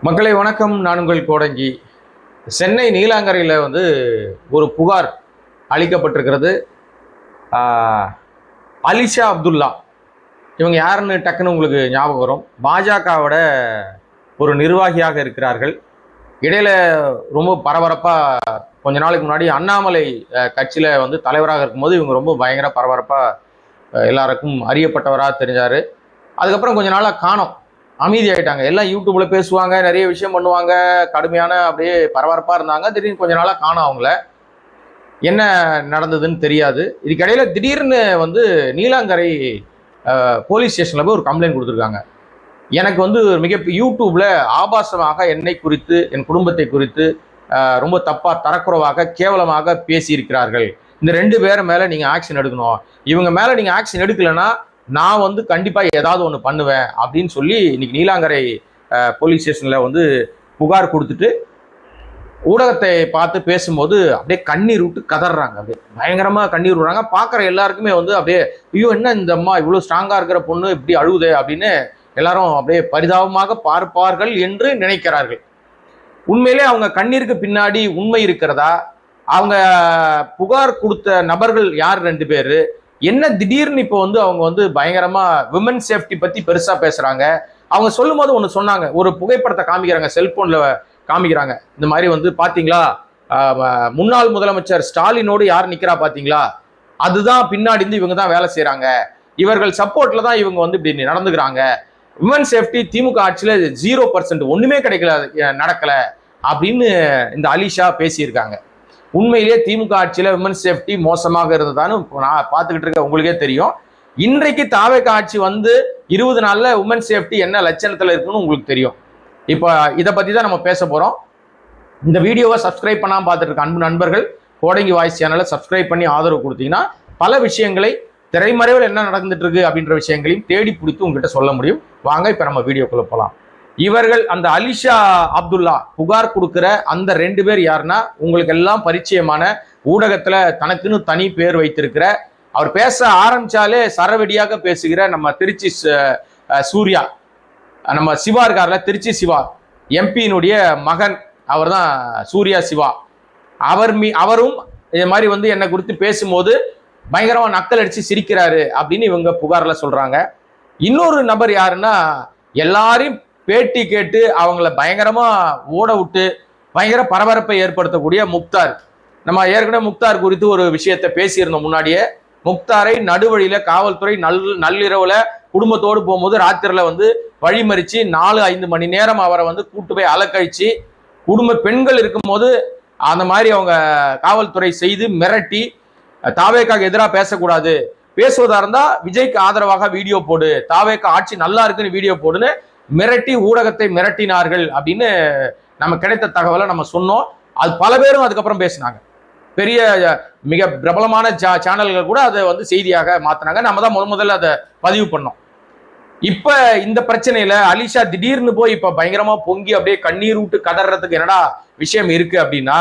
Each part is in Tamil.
மக்களை வணக்கம். நான் உங்கள் கோடங்கி. சென்னை நீலாங்கரையில் ஒரு புகார் அளிக்கப்பட்டிருக்கிறது. அலிஷா அப்துல்லா இவங்க யாருன்னு டக்குன்னு உங்களுக்கு ஞாபகம் வரும். பாஜகவோட ஒரு நிர்வாகியாக இருக்கிறார்கள். இடையில ரொம்ப பரபரப்பாக கொஞ்ச நாளைக்கு முன்னாடி அண்ணாமலை கட்சியில் தலைவராக இருக்கும்போது இவங்க ரொம்ப பயங்கர பரபரப்பாக எல்லாருக்கும் அறியப்பட்டவராக தெரிஞ்சார். அதுக்கப்புறம் கொஞ்ச நாளாக காணோம், அமைதி ஆயிட்டாங்க. எல்லாம் யூடியூப்ல பேசுவாங்க, நிறைய விஷயம் பண்ணுவாங்க, கடுமையான அப்படியே பரபரப்பாக இருந்தாங்க. திடீர்னு கொஞ்ச நாளாக காணோம். அவங்கள என்ன நடந்ததுன்னு தெரியாது. இதுக்கிடையில திடீர்னு நீலாங்கரை போலீஸ் ஸ்டேஷனில் போய் ஒரு கம்ப்ளைண்ட் கொடுத்துருக்காங்க. எனக்கு மிக யூடியூப்ல ஆபாசமாக என்னை குறித்து, என் குடும்பத்தை குறித்து ரொம்ப தப்பாக, தரக்குறைவாக, கேவலமாக பேசியிருக்கிறார்கள். இந்த 2 பேரை மேலே நீங்கள் ஆக்ஷன் எடுக்கணும். இவங்க மேலே நீங்கள் ஆக்ஷன் எடுக்கலைன்னா நான் கண்டிப்பாக ஏதாவது ஒன்று பண்ணுவேன் அப்படின்னு சொல்லி இன்னைக்கு நீலாங்கரை போலீஸ் ஸ்டேஷனில் புகார் கொடுத்துட்டு ஊடகத்தை பார்த்து பேசும்போது அப்படியே கண்ணீர் விட்டு கதறாங்க. அப்படியே பயங்கரமாக கண்ணீர் விடுறாங்க. பார்க்குற எல்லாருக்குமே அப்படியே ஐயோ, என்ன இந்த அம்மா இவ்வளோ ஸ்ட்ராங்காக இருக்கிற பொண்ணு இப்படி அழுகுதே அப்படின்னு எல்லாரும் அப்படியே பரிதாபமாக பார்ப்பார்கள் என்று நினைக்கிறார்கள். உண்மையிலே அவங்க கண்ணீருக்கு பின்னாடி உண்மை இருக்கிறதா? அவங்க புகார் கொடுத்த நபர்கள் யார் 2 பேர்? என்ன திடீர்னு இப்போ அவங்க பயங்கரமா விமன் சேஃப்டி பத்தி பெருசா பேசுறாங்க. அவங்க சொல்லும் போது ஒன்று சொன்னாங்க. ஒரு புகைப்படத்தை காமிக்கிறாங்க, செல்போன்ல காமிக்கிறாங்க. இந்த மாதிரி பாத்தீங்களா, முன்னாள் முதலமைச்சர் ஸ்டாலினோடு யார் நிக்கிறா பாத்தீங்களா, அதுதான் பின்னாடி இவங்க தான் வேலை செய்யறாங்க, இவர்கள் சப்போர்ட்ல தான் இவங்க இப்படி நடந்துக்கிறாங்க. விமன் சேஃப்டி திமுக ஆட்சியில 0%, ஒண்ணுமே கிடைக்கல, நடக்கல அப்படின்னு இந்த அலிஷா பேசியிருக்காங்க. உண்மையிலேயே திமுக ஆட்சியில் விமன் சேஃப்டி மோசமாக இருந்ததான்னு நான் பார்த்துக்கிட்டு இருக்க உங்களுக்கே தெரியும். இன்றைக்கு தாவேக ஆட்சி 20 நாள்ல விமன் சேஃப்டி என்ன லட்சணத்தில் இருக்குன்னு உங்களுக்கு தெரியும். இப்போ இதை பற்றி தான் நம்ம பேச போகிறோம். இந்த வீடியோவை சப்ஸ்கிரைப் பண்ணாமல் பார்த்துட்டு இருக்க அன்பு நண்பர்கள் கோடங்கி வாய்ஸ் சேனலை சப்ஸ்கிரைப் பண்ணி ஆதரவு கொடுத்தீங்கன்னா பல விஷயங்களை, திரைமறைவில் என்ன நடந்துட்டு இருக்கு அப்படின்ற விஷயங்களையும் தேடி பிடித்து உங்ககிட்ட சொல்ல முடியும். வாங்க இப்போ நம்ம வீடியோக்குள்ள போகலாம். இவர்கள் அந்த அலிஷா அப்துல்லா புகார் கொடுக்கிற அந்த 2 பேர் யாருன்னா, உங்களுக்கு எல்லாம் பரிச்சயமான, ஊடகத்துல தனக்குன்னு தனி பேர் வைத்திருக்கிற, அவர் பேச ஆரம்பிச்சாலே சரவெடியாக பேசுகிற நம்ம திருச்சி சூர்யா, நம்ம சிவா இருக்கார்ல, திருச்சி சிவா எம்பியினுடைய மகன், அவர் தான் சூர்யா சிவா. அவரும் இது மாதிரி என்னை குறித்து பேசும்போது பயங்கரமா நக்கல் அடிச்சு சிரிக்கிறாரு அப்படின்னு இவங்க புகார்ல சொல்றாங்க. இன்னொரு நபர் யாருன்னா, எல்லாரையும் பேட்டி கேட்டு அவங்கள பயங்கரமா ஓட விட்டு பயங்கர பரபரப்பை ஏற்படுத்தக்கூடிய முக்தார். நம்ம ஏற்கனவே முக்தார் குறித்து ஒரு விஷயத்தை பேசியிருந்தோம் முன்னாடியே. முக்தாரை நடுவழியில காவல்துறை நள்ளிரவுல குடும்பத்தோடு போகும்போது ராத்திரில வழிமறிச்சு 4-5 மணி நேரம் அவரை கூட்டு போய் அலக்கழிச்சு, குடும்ப பெண்கள் இருக்கும்போது அந்த மாதிரி அவங்க காவல்துறை செய்து மிரட்டி, தாவேக்காக்கு எதிராக பேசக்கூடாது, பேசுவதா இருந்தா விஜய்க்கு ஆதரவாக வீடியோ போடு, தாவேக்கா ஆட்சி நல்லா இருக்குன்னு வீடியோ போடுன்னு மிரட்டி ஊடகத்தை மிரட்டினார்கள் அப்படின்னு நம்ம கிடைத்த தகவலை நம்ம சொன்னோம். அது பல பேரும் அதுக்கப்புறம் பேசினாங்க. பெரிய மிக பிரபலமான சேனல்கள் கூட அதை செய்தியாக மாத்தினாங்க. நம்ம தான் முதல்ல அதை பதிவு பண்ணோம். இப்ப இந்த பிரச்சனையில அலிஷா திடீர்னு போய் இப்ப பயங்கரமா பொங்கி அப்படியே கண்ணீர் விட்டு கதறதுக்கு என்னடா விஷயம் இருக்கு அப்படின்னா,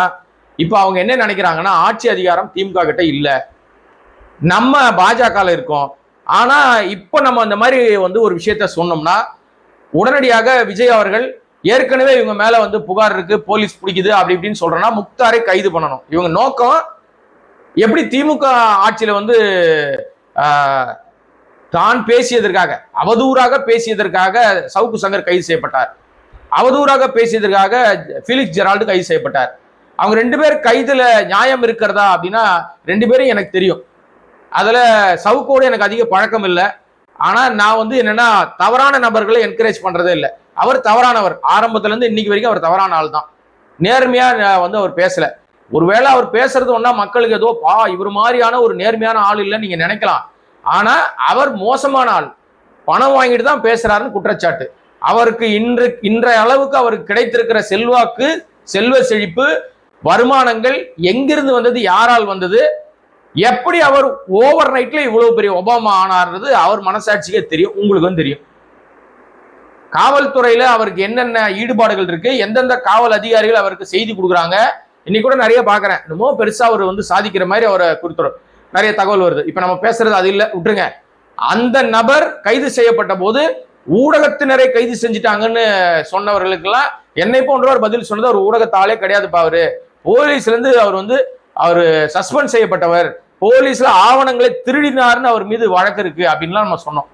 இப்ப அவங்க என்ன நினைக்கிறாங்கன்னா, ஆட்சி அதிகாரம் திமுக கிட்ட இல்ல, நம்ம பாஜக இருக்கோம். ஆனா இப்ப நம்ம அந்த மாதிரி ஒரு விஷயத்த சொன்னோம்னா உடனடியாக விஜய் அவர்கள் ஏற்கனவே இவங்க மேல புகார் இருக்கு, போலீஸ் பிடிக்குது அப்படி இப்படின்னு சொல்றேன்னா முக்தாரை கைது பண்ணணும். இவங்க நோக்கம் எப்படி திமுக ஆட்சியில தான் பேசியதற்காக, அவதூறாக பேசியதற்காக சவுக்கு சங்கர் கைது செய்யப்பட்டார், அவதூறாக பேசியதற்காக பிலிக்ஸ் ஜெரால்டு கைது செய்யப்பட்டார். அவங்க 2 பேர் கைதுல நியாயம் இருக்கிறதா அப்படின்னா 2 பேரும் எனக்கு தெரியும். அதுல சவுக்கோடு எனக்கு அதிக பழக்கம் இல்லை. ஆனா நான் என்னன்னா, தவறான நபர்களை என்கரேஜ் பண்றதே இல்லை. அவர் தவறானவர், ஆரம்பத்துல இருந்து இன்னைக்கு வரைக்கும் அவர் தவறான ஆள் தான். நேர்மையா அவர் பேசல. ஒருவேளை அவர் பேசுறது ஒன்னா மக்களுக்கு ஏதோ இவர் மாதிரியான ஒரு நேர்மையான ஆள் இல்லைன்னு நீங்க நினைக்கலாம். ஆனா அவர் மோசமான ஆள், பணம் வாங்கிட்டு தான் பேசுறாருன்னு குற்றச்சாட்டு. அவருக்கு இன்றைய அளவுக்கு அவருக்கு கிடைத்திருக்கிற செல்வாக்கு, செல்வ செழிப்பு, வருமானங்கள் எங்கிருந்து வந்தது, யாரால் வந்தது, எப்படி அவர் ஓவர் நைட்ல இவ்வளவு பெரிய ஒபாமா ஆனார்ன்றது அவர் மனசாட்சிக்கே தெரியும், உங்களுக்கும் தெரியும். காவல்துறையில அவருக்கு என்னென்ன ஈடுபாடுகள் இருக்கு, எந்தெந்த காவல் அதிகாரிகள் அவருக்கு செய்தி கொடுக்குறாங்க. இன்னைக்கு கூட நிறைய பாக்குறேன், இன்னமோ பெருசா அவர் சாதிக்கிற மாதிரி அவரை குறித்து நிறைய தகவல் வருது. இப்ப நம்ம பேசுறது அது இல்லை, விட்டுருங்க. அந்த நபர் கைது செய்யப்பட்ட போது ஊடகத்தினரை கைது செஞ்சுட்டாங்கன்னு சொன்னவர்களுக்கெல்லாம் என்னை போன்றவர் பதில் சொன்னது ஒரு ஊடகத்தாலே கிடையாதுப்பா. அவரு போலீஸ்ல இருந்து அவர் சஸ்பெண்ட் செய்யப்பட்டவர், போலீஸ்ல ஆவணங்களை திருடினார்னு அவர் மீது வழக்கு இருக்கு அப்படின்லாம் நம்ம சொன்னோம்.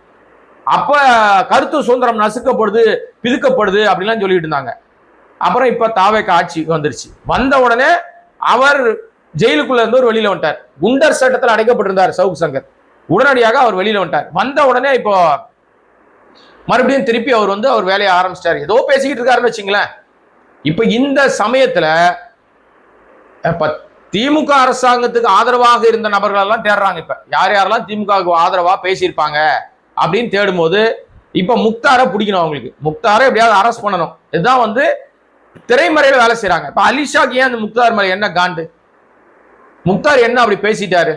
அப்ப கருத்து சுதந்திரம் நசுக்கப்படுது, பிதுக்கப்படுது அப்படின்லாம் சொல்லிட்டு இருந்தாங்க. அப்புறம் இப்ப தாவேக ஆட்சி வந்துருச்சு. வந்த உடனே அவர் ஜெயிலுக்குள்ள இருந்து ஒரு வெளியில வந்துட்டார். குண்டர் சட்டத்தில் அடைக்கப்பட்டிருந்தார் சவுக் சங்கர். உடனடியாக அவர் வெளியில வந்துட்டார். வந்த உடனே இப்போ மறுபடியும் திருப்பி அவர் வேலையை ஆரம்பிச்சிட்டாரு. ஏதோ பேசிக்கிட்டு இருக்காருன்னு வச்சுங்களேன். இப்ப இந்த சமயத்துல திமுக அரசாங்கத்துக்கு ஆதரவாக இருந்த நபர்கள் எல்லாம் தேடுறாங்க. இப்ப யாரெல்லாம் திமுகவுக்கு ஆதரவா பேசியிருப்பாங்க அப்படின்னு தேடும் போது இப்ப முக்தாரை பிடிக்கணும். அவங்களுக்கு முக்தாரை எப்படியாவது அரெஸ்ட் பண்ணணும். இதுதான் திரைமறையில வேலை செய்யறாங்க. இப்ப அலிஷாக்கு ஏன் அந்த முக்தார் மேல என்ன காண்டு? முக்தார் என்ன அப்படி பேசிட்டாரு?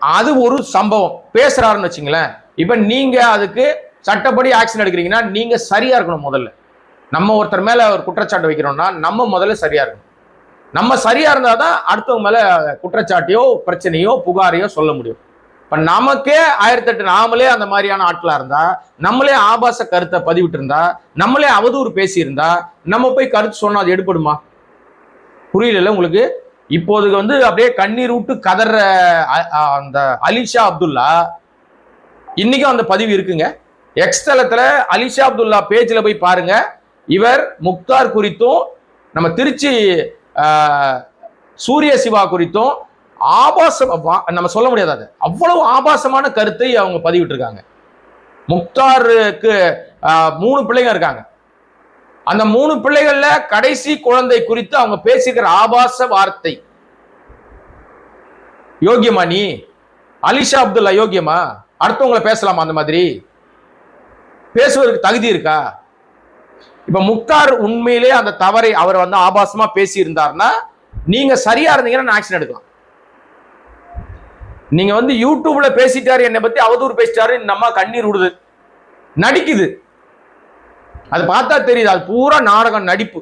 அது ஒரு சம்பவம் பேசுறாருன்னு வச்சுங்களேன். இப்ப நீங்க அதுக்கு சட்டப்படி ஆக்ஷன் எடுக்கிறீங்கன்னா நீங்க சரியா இருக்கணும். முதல்ல நம்ம ஒருத்தர் மேல ஒரு குற்றச்சாட்டு வைக்கிறோம்னா நம்ம முதல்ல சரியா இருக்கணும். நம்ம சரியா இருந்தாதான் அடுத்தவங்க மேல குற்றச்சாட்டையோ பிரச்சனையோ புகாரையோ சொல்ல முடியும். இப்ப நமக்கே 1008 நாமளே அந்த மாதிரியான ஆட்களா இருந்தா, நம்மளே ஆபாச கருத்தை பதிவிட்டு இருந்தா, நம்மளே அவதூறு பேசியிருந்தா, நம்ம போய் கருத்து சொன்னா அது எடுப்படுமா? புரியல உங்களுக்கு? இப்போது அப்படியே கண்ணீர் விட்டு கதற அந்த அலிஷா அப்துல்லா இன்னைக்கும் அந்த பதிவு இருக்குங்க. எக்ஸ் தளத்துல அலிஷா அப்துல்லா பேஜ்ல போய் பாருங்க. இவர் முக்தார் குறித்தும் நம்ம திருச்சி சூரிய சிவா குறித்தும் ஆபாசம் நம்ம சொல்ல முடியாது, அது அவ்வளவு ஆபாசமான கருத்தை அவங்க பதிவிட்டு இருக்காங்க. முக்தாருக்கு 3 பிள்ளைங்க இருக்காங்க. அந்த 3 பிள்ளைகள்ல கடைசி குழந்தை குறித்து அவங்க பேசிக்கிற ஆபாச வார்த்தை யோகியமா? நீ அலிஷா அப்துல்லா யோகியமா? அடுத்தவங்களை பேசலாமா? அந்த மாதிரி பேசுவதற்கு தகுதி இருக்கா? இப்ப முக்தார் உண்மையிலே அந்த தவறை அவர் ஆபாசமா பேசி இருந்தார்னா நீங்க சரியா இருந்தீங்கன்னா ஆக்ஷன் எடுக்கலாம். நீங்க யூடியூப்ல பேசிட்டாரு, என்னை பத்தி அவதூறு பேசிட்டாரு, நம்ம கண்ணீர் விடுது, நடிக்குது. அது பார்த்தா தெரியுது அது பூரா நாடகம், நடிப்பு.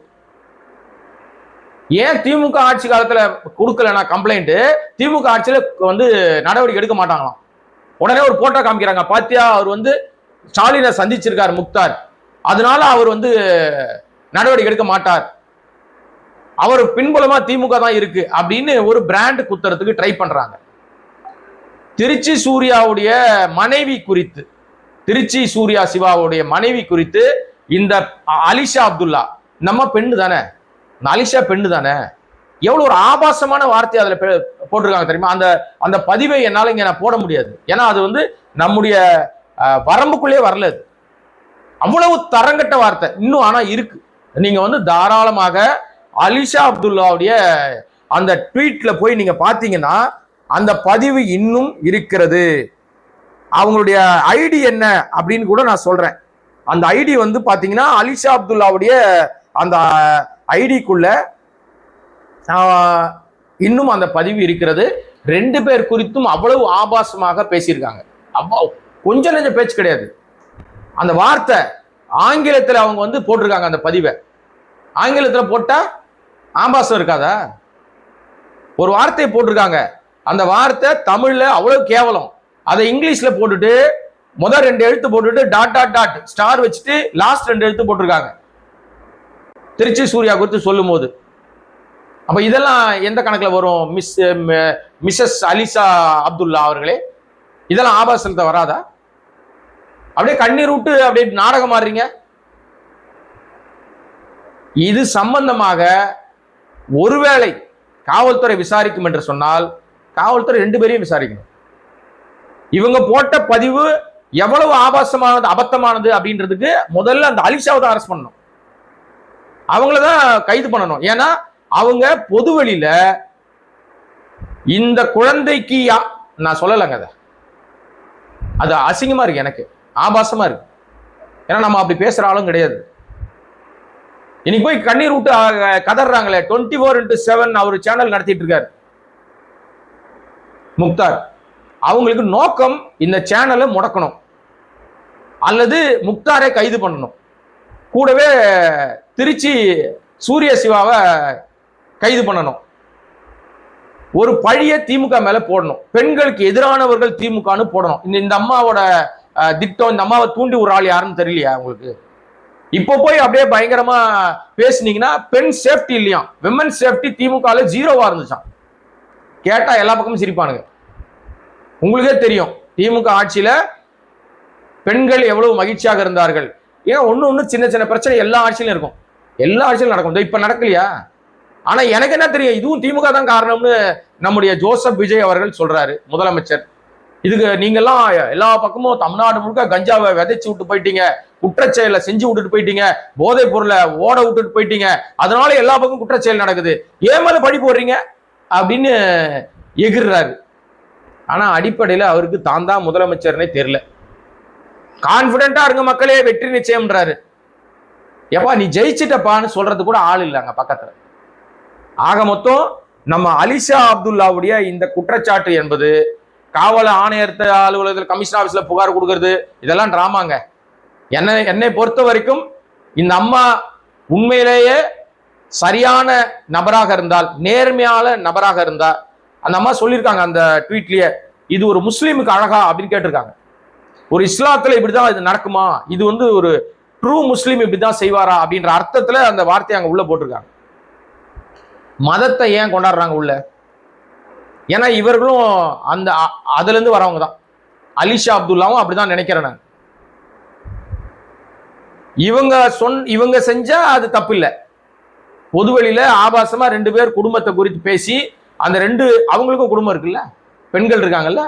ஏன் திமுக ஆட்சி காலத்துல கொடுக்கலன்னா கம்ப்ளைண்ட், திமுக ஆட்சியில நடவடிக்கை எடுக்க மாட்டாங்களாம். உடனே ஒரு போட்டோ காமிக்கிறாங்க, பாத்தியா அவர் ஸ்டாலினை சந்திச்சிருக்காரு முக்தார், அதனால அவர் நடவடிக்கை எடுக்க மாட்டார், அவர் பின்புலமா திமுக தான் இருக்கு அப்படின்னு ஒரு பிராண்ட் குத்துறதுக்கு ட்ரை பண்றாங்க. திருச்சி சூர்யாவுடைய மனைவி குறித்து, திருச்சி சூர்யா சிவாவுடைய மனைவி குறித்து இந்த அலிஷா அப்துல்லா நம்ம பெண்ணு தானே, அலிஷா பெண்ணு தானே, எவ்வளவு ஒரு ஆபாசமான வார்த்தை அதுல போட்டிருக்காங்க தெரியுமா? அந்த பதிவை என்னால இங்க நான் போட முடியாது. ஏன்னா அது நம்முடைய வரம்புக்குள்ளே வரல. அது அவ்வளவு தரங்கட்ட வார்த்தை இன்னும் ஆனா இருக்கு. நீங்க தாராளமாக அலிஷா அப்துல்லாவுடைய அந்த ட்வீட்ல போய் நீங்க பாத்தீங்கன்னா அந்த பதிவு இன்னும் இருக்கிறது. அவங்களுடைய ஐடி என்ன அப்படின்னு கூட நான் சொல்றேன். அந்த ஐடி பாத்தீங்கன்னா அலிஷா அப்துல்லாவுடைய அந்த ஐடிக்குள்ள இன்னும் அந்த பதிவு இருக்கிறது. 2 பேர் குறித்தும் அவ்வளவு ஆபாசமாக பேசியிருக்காங்க. கொஞ்சம் நெஞ்ச பேச்சு கிடையாது. அந்த வார்த்தை ஆங்கிலத்தில் அவங்க போட்டிருக்காங்க. அந்த பதிவை ஆங்கிலத்தில் போட்டா ஆபாசம் இருக்காதா? ஒரு வார்த்தையை போட்டிருக்காங்க, அந்த வார்த்தை தமிழ்ல அவ்வளவு கேவலம். அதை இங்கிலீஷ்ல போட்டுட்டு முதல் 2 எழுத்து போட்டுட்டு டாட் டாட் டாட் ஸ்டார் வச்சுட்டு லாஸ்ட் 2 எழுத்து போட்டிருக்காங்க திருச்சி சூர்யா குறித்து சொல்லும் போது. அப்ப இதெல்லாம் எந்த கணக்குல வரும்? மிஸ்ஸஸ் அலிஷா அப்துல்லா அவர்களே, இதெல்லாம் ஆபாசத்தை வராதா? அப்படியே கண்ணீர் விட்டு அப்படியே நாடகம் ஆடுறீங்க. இது சம்பந்தமாக ஒருவேளை காவல்துறை விசாரிக்கும் என்று சொன்னால் காவல்துறை 2 பேரையும் விசாரிக்கணும். இவங்க போட்ட பதிவு எவ்வளவு ஆபாசமானது, அபத்தமானது அப்படின்றதுக்கு முதல்ல அந்த அலிஷாவை தான் அரெஸ்ட் பண்ணணும், அவங்களதான் கைது பண்ணணும். ஏன்னா அவங்க பொதுவெளியில இந்த குழந்தைக்கு நான் சொல்லலைங்க, அது அசிங்கமா இருக்கு, எனக்கு ஆபாசமா இருக்கு. ஏன்னா நம்ம அப்படி பேசுற ஆளும் கிடையாது. இன்னைக்கு போய் கண்ணீர் விட்டு கதறாங்களே. 24x7 அவர் சேனல் நடத்திட்டு இருக்காரு முக்தார். அவங்களுக்கு நோக்கம் இந்த சேனலை முடக்கணும் அல்லது முக்தாரை கைது பண்ணணும், கூடவே திருச்சி சூரிய சிவாவை கைது பண்ணணும், ஒரு பழிய திமுக மேல போடணும், பெண்களுக்கு எதிரானவர்கள் திமுகன்னு போடணும். இந்த அம்மாவோட திட்டம், இந்த அம்மாவை தூண்டி ஒரு ஆள் யாருன்னு தெரியலையா உங்களுக்கு? இப்போ போய் அப்படியே பயங்கரமா பேசுனீங்கன்னா பெண் சேஃப்டி இல்லையா, விமன் சேஃப்டி திமுக ஜீரோவா இருந்துச்சான். கேட்டா எல்லா பக்கமும் சிரிப்பானுங்க. உங்களுக்கே தெரியும் திமுக ஆட்சியில பெண்கள் எவ்வளவு மகிழ்ச்சியாக இருந்தார்கள். ஏன் ஒண்ணு சின்ன சின்ன பிரச்சனை எல்லா ஆட்சியிலும் இருக்கும், எல்லா ஆட்சியிலும் நடக்கும். இப்ப நடக்கலையா? ஆனா எனக்கு என்ன தெரியும், இதுவும் திமுக தான் காரணம்னு நம்முடைய ஜோசப் விஜய் அவர்கள் சொல்றாரு, முதலமைச்சர். இதுக்கு நீங்க எல்லாம் எல்லா பக்கமும் தமிழ்நாடு முழுக்க கஞ்சாவை விதைச்சு விட்டு போயிட்டீங்க, குற்றச்செயலை செஞ்சு விட்டுட்டு போயிட்டீங்க, போதைப் பொருளை ஓட விட்டுட்டு போயிட்டீங்க, அதனால எல்லா பக்கம் குற்றச்செயல் நடக்குது, ஏன் மேல பழி போடுறீங்க அப்படின்னு எகிர்றாரு. ஆனா அடிப்படையில அவருக்கு தான் தான் முதலமைச்சர்னே தெரியல. கான்பிடண்டா இருங்க மக்களே, வெற்றி நிச்சயம்ன்றாரு. எப்பா நீ ஜெயிச்சிட்டப்பான்னு சொல்றது கூட ஆள் இல்லைங்க பக்கத்துல. ஆக மொத்தம் நம்ம அலிஷா அப்துல்லாவுடைய இந்த குற்றச்சாட்டு என்பது காவல் ஆணையர் அலுவலகத்தில் கமிஷன் ஆபீஸ்ல புகார் கொடுக்கறது இதெல்லாம் டிராமாங்க. என்னை பொறுத்த வரைக்கும் இந்த அம்மா உண்மையிலேயே சரியான நபராக இருந்தால், நேர்மையான நபராக இருந்தா, அந்த அம்மா சொல்லியிருக்காங்க அந்த ட்வீட்லயே, இது ஒரு முஸ்லீமுக்கு அழகா அப்படின்னு கேட்டிருக்காங்க. ஒரு இஸ்லாத்துல இப்படிதான் இது நடக்குமா, இது ஒரு ட்ரூ முஸ்லீம் இப்படிதான் செய்வாரா அப்படின்ற அர்த்தத்துல அந்த வார்த்தையை அங்க உள்ள போட்டிருக்காங்க. மதத்தை ஏன் கொண்டாடுறாங்க உள்ள? ஏன்னா இவர்களும் அந்த அதுல இருந்து வரவங்க தான். அலிஷா அப்துல்லாவும் அப்படிதான் நினைக்கிறேன் நான். இவங்க செஞ்சா அது தப்பு இல்லை. பொதுவெளியில ஆபாசமா 2 பேர் குடும்பத்தை குறித்து பேசி, அந்த அவங்களுக்கும் குடும்பம் இருக்குல்ல, பெண்கள் இருக்காங்கல்ல,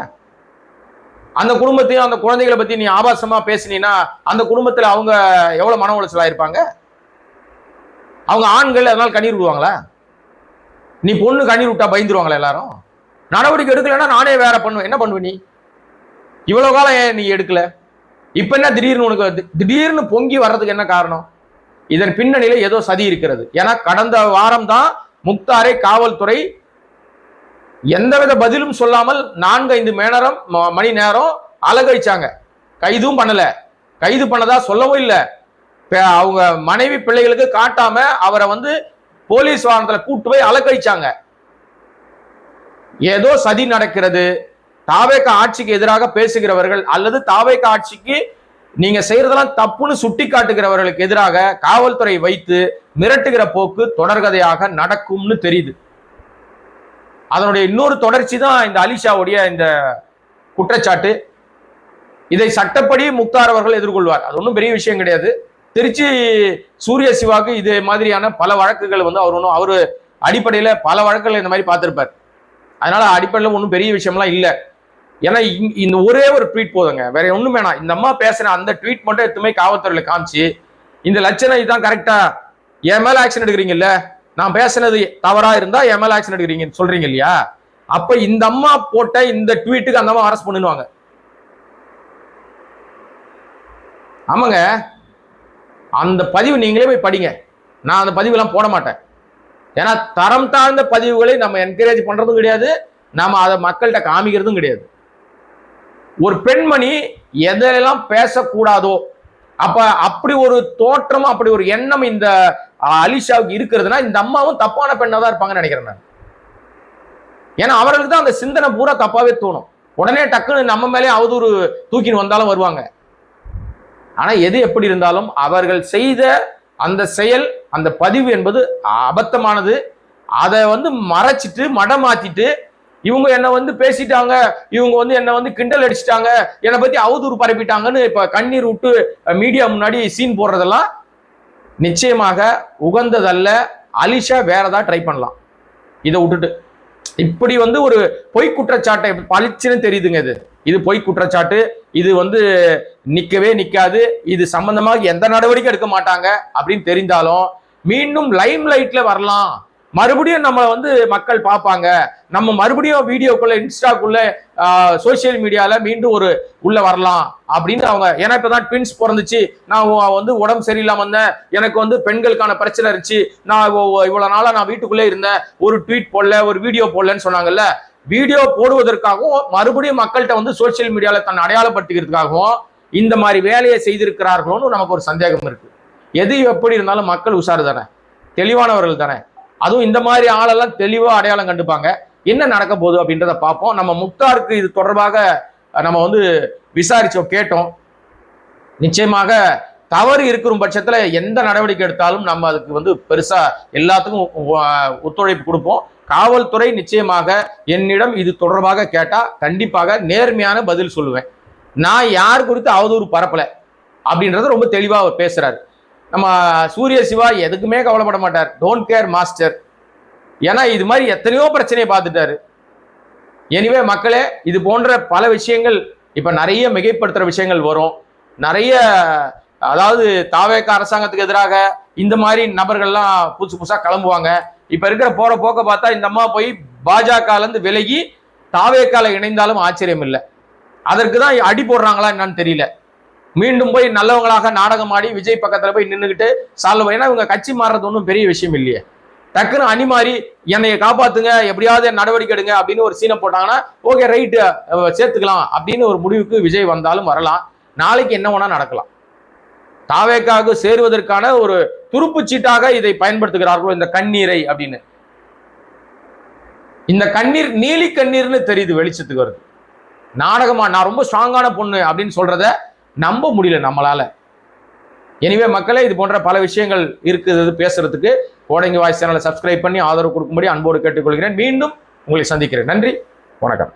அந்த குடும்பத்தையும் அந்த குழந்தைகளை பத்தி நீ ஆபாசமா பேசினீன்னா அந்த குடும்பத்துல அவங்க எவ்வளவு மன உளைச்சலா இருப்பாங்க. அவங்க ஆண்கள் அதனால கண்ணீர் விடுவாங்களா? நீ பொண்ணு கண்ணீர் விட்டா பயந்துருவாங்களா எல்லாரும்? நடவடிக்கை எடுக்கலன்னா நானே வேற பண்ணுவேன். என்ன பண்ணுவ நீ? இவ்வளவு காலம் ஏன் நீ எடுக்கல? இப்ப என்ன திடீர்னு பொங்கி வர்றதுக்கு என்ன காரணம்? இதன் பின்னணியில ஏதோ சதி இருக்கிறது. ஏன்னா கடந்த வாரம் தான் முக்தாரை காவல்துறை எந்தவித பதிலும் சொல்லாமல் 4-5 மணி நேரம் அலகழிச்சாங்க. கைதும் பண்ணல. கைது பண்ணதா சொல்லவும் இல்லை. அவங்க மனைவி பிள்ளைகளுக்கு காட்டாம அவரை போலீஸ் வாகனத்துல கூட்டு போய் அலக்கழிச்சாங்க. ஏதோ சதி நடக்கிறது. தாவேக ஆட்சிக்கு எதிராக பேசுகிறவர்கள் அல்லது தாவேக ஆட்சிக்கு நீங்க செய்யறதெல்லாம் தப்புன்னு சுட்டி காட்டுகிறவர்களுக்கு எதிராக காவல்துறை வைத்து மிரட்டுகிற போக்கு தொடர்கதையாக நடக்கும்னு தெரியுது. அதனுடைய இன்னொரு தொடர்ச்சி தான் இந்த அலிஷாவுடைய இந்த குற்றச்சாட்டு. இதை சட்டப்படி முக்தார் அவர்கள் எதிர்கொள்வார். அது ஒன்றும் பெரிய விஷயம் கிடையாது. திருச்சி சூரிய சிவாக்கு இதே மாதிரியான பல வழக்குகள் அவரு அடிப்படையில பல வழக்குகள் இந்த மாதிரி பார்த்திருப்பார். அதனால அடிப்படையில் ஒன்றும் பெரிய விஷயம்லாம் இல்லை. ஏன்னா இந்த ஒரே ஒரு ட்வீட் போதுங்க, வேற ஒண்ணும் வேணாம். இந்த அம்மா பேசுற அந்த ட்வீட் மட்டும் எதுவுமே காவல்துறையில காமிச்சு இந்த லட்சணம் இதுதான் கரெக்டா, என் மேல ஆக்ஷன் எடுக்கிறீங்கல்ல, நான் பேசுனது தவறா இருந்தா என் மேல ஆக்ஷன் எடுக்கிறீங்கன்னு சொல்றீங்க இல்லையா, அப்ப இந்த அம்மா போட்ட இந்த ட்வீட்டுக்கு அந்த அம்மா அரெஸ்ட் பண்ணுவாங்க. ஆமாங்க, அந்த பதிவு நீங்களே போய் படிங்க. நான் அந்த பதிவுலாம் போட மாட்டேன். ஏன்னா தரம் தாழ்ந்த பதிவுகளை நம்ம என்கரேஜ் பண்றதும் கிடையாது, நாம அதை மக்கள்கிட்ட காமிக்கிறதும் கிடையாது. ஒரு பெண்மணி எதெல்லாம் பேசக்கூடாதோ அப்படி ஒரு தோற்றம், அப்படி ஒரு எண்ணம் இந்த அலிஷாவுக்கு இருக்கிறதுனா இந்த அம்மாவும் தப்பான பெண்ணா தான் இருப்பாங்கன்னு நினைக்கிறேன் நான். ஏன்னா அவர்களுக்கு தான் அந்த சிந்தனை பூரா தப்பாவே தோணும். உடனே டக்குன்னு நம்ம மேலே அவதூறு தூக்கின்னு வந்தாலும் வருவாங்க. ஆனா எது எப்படி இருந்தாலும் அவர்கள் செய்த அந்த செயல், அந்த பதிவு என்பது அபத்தமானது. அதை மறைச்சிட்டு மடமாத்திட்டு இவங்க என்ன பேசிட்டாங்க, இவங்க என்ன கிண்டல் அடிச்சிட்டாங்க, என்னை பத்தி அவதூறு பரப்பிட்டாங்கன்னு இப்ப கண்ணீர் விட்டு மீடியா முன்னாடி சீன் போடுறதெல்லாம் நிச்சயமாக உகந்ததல்ல. அலிஷா வேற ஏதாவது ட்ரை பண்ணலாம். இதை விட்டுட்டு இப்படி ஒரு பொய் குற்றச்சாட்டை பளிச்சுன்னு தெரியுதுங்க. இது பொய் குற்றச்சாட்டு. இது நிக்கவே நிக்காது. இது சம்பந்தமாக எந்த நடவடிக்கை எடுக்க மாட்டாங்க அப்படின்னு தெரிந்தாலும் மீண்டும் லைம் லைட்ல வரலாம். மறுபடியும் நம்ம மக்கள் பார்ப்பாங்க. நம்ம மறுபடியும் வீடியோக்குள்ள, இன்ஸ்டாக்குள்ள, சோசியல் மீடியால மீண்டும் உள்ள வரலாம் அப்படின்னு அவங்க. ஏன்னா இப்பதான் ட்வின்ஸ் பிறந்துச்சு, நான் உடம்பு சரியில்லாம வந்தேன், எனக்கு பெண்களுக்கான பிரச்சனை இருந்துச்சு, நான் இவ்வளவு நாளா நான் வீட்டுக்குள்ளே இருந்தேன், ஒரு ட்வீட் போடல, ஒரு வீடியோ போடலன்னு சொன்னாங்கல்ல. வீடியோ போடுவதற்காகவும் மறுபடியும் மக்கள்கிட்ட சோசியல் மீடியால தன்னை அடையாளப்படுத்திக்கிறதுக்காகவும் இந்த மாதிரி வேலையை செய்திருக்கிறார்களோன்னு நமக்கு ஒரு சந்தேகம் இருக்கு. எது எப்படி இருந்தாலும் மக்கள் உஷாரு தானே, தெளிவானவர்கள் தானே. அதுவும் இந்த மாதிரி ஆளெல்லாம் தெளிவா அடையாளம் கண்டுப்பாங்க. என்ன நடக்க போகுது அப்படின்றத பார்ப்போம். நம்ம முக்தாருக்கு இது தொடர்பாக நம்ம வந்து விசாரிச்சோம், கேட்டோம். நிச்சயமாக தவறு இருக்கிற பட்சத்துல எந்த நடவடிக்கை எடுத்தாலும் நம்ம அதுக்கு வந்து பெருசா எல்லாத்துக்கும் ஒத்துழைப்பு கொடுப்போம். காவல்துறை நிச்சயமாக என்னிடம் இது தொடர்பாக கேட்டா கண்டிப்பாக நேர்மையான பதில் சொல்லுவேன். நான் யார் குறித்து அவதூறு பரப்பல அப்படின்றத ரொம்ப தெளிவா அவர் பேசுறாரு. நம்ம சூரிய சிவா எதுக்குமே கவலைப்பட மாட்டார். Don't care master. ஏன்னா இது மாதிரி எத்தனையோ பிரச்சனையை பார்த்துட்டாரு. எனிவே மக்களே, இது போன்ற பல விஷயங்கள் இப்ப நிறைய மிகைப்படுத்துற விஷயங்கள் வரும். நிறைய அதாவது தாவேக அரசாங்கத்துக்கு எதிராக இந்த மாதிரி நபர்கள்லாம் புதுசு புதுசா கிளம்புவாங்க. இப்ப இருக்கிற போற போக்க பார்த்தா இந்த அம்மா போய் பாஜக இருந்து விலகி தாவேக்கால இணைந்தாலும் ஆச்சரியம் இல்லை. அதற்கு தான் அடி போடுறாங்களா என்னன்னு தெரியல. மீண்டும் போய் நல்லவங்களாக நாடகம் ஆடி விஜய் பக்கத்துல போய் நின்றுகிட்டு சால்வ். ஏன்னா இவங்க கட்சி மாறுறது ஒன்றும் பெரிய விஷயம் இல்லையே. டக்குன்னு அணி மாறி என்னைய காப்பாத்துங்க, எப்படியாவது நடவடிக்கை எடுங்க அப்படின்னு ஒரு சீனை போட்டாங்கன்னா ஓகே ரைட்டு சேர்த்துக்கலாம் அப்படின்னு ஒரு முடிவுக்கு விஜய் வந்தாலும் வரலாம். நாளைக்கு என்ன வேணா நடக்கலாம். தாவேக்காக சேருவதற்கான ஒரு துருப்பு சீட்டாக இதை பயன்படுத்துகிறார்களோ இந்த கண்ணீரை அப்படின்னு. இந்த கண்ணீர் நீலி கண்ணீர்னு தெரியுது, வெளிச்சத்துக்கு வருது. நாடகமா நான் ரொம்ப ஸ்ட்ராங்கான பொண்ணு அப்படின்னு சொல்றத நம்ப முடியல நம்மளால. எனிவே மக்களே, இது போன்ற பல விஷயங்கள் இருக்குது பேசுறதுக்கு. கோடங்கி வாய்ஸ் சேனலை சப்ஸ்கிரைப் பண்ணி ஆதரவு கொடுக்கும்படி அன்போடு கேட்டுக்கொள்கிறேன். மீண்டும் உங்களை சந்திக்கிறேன். நன்றி, வணக்கம்.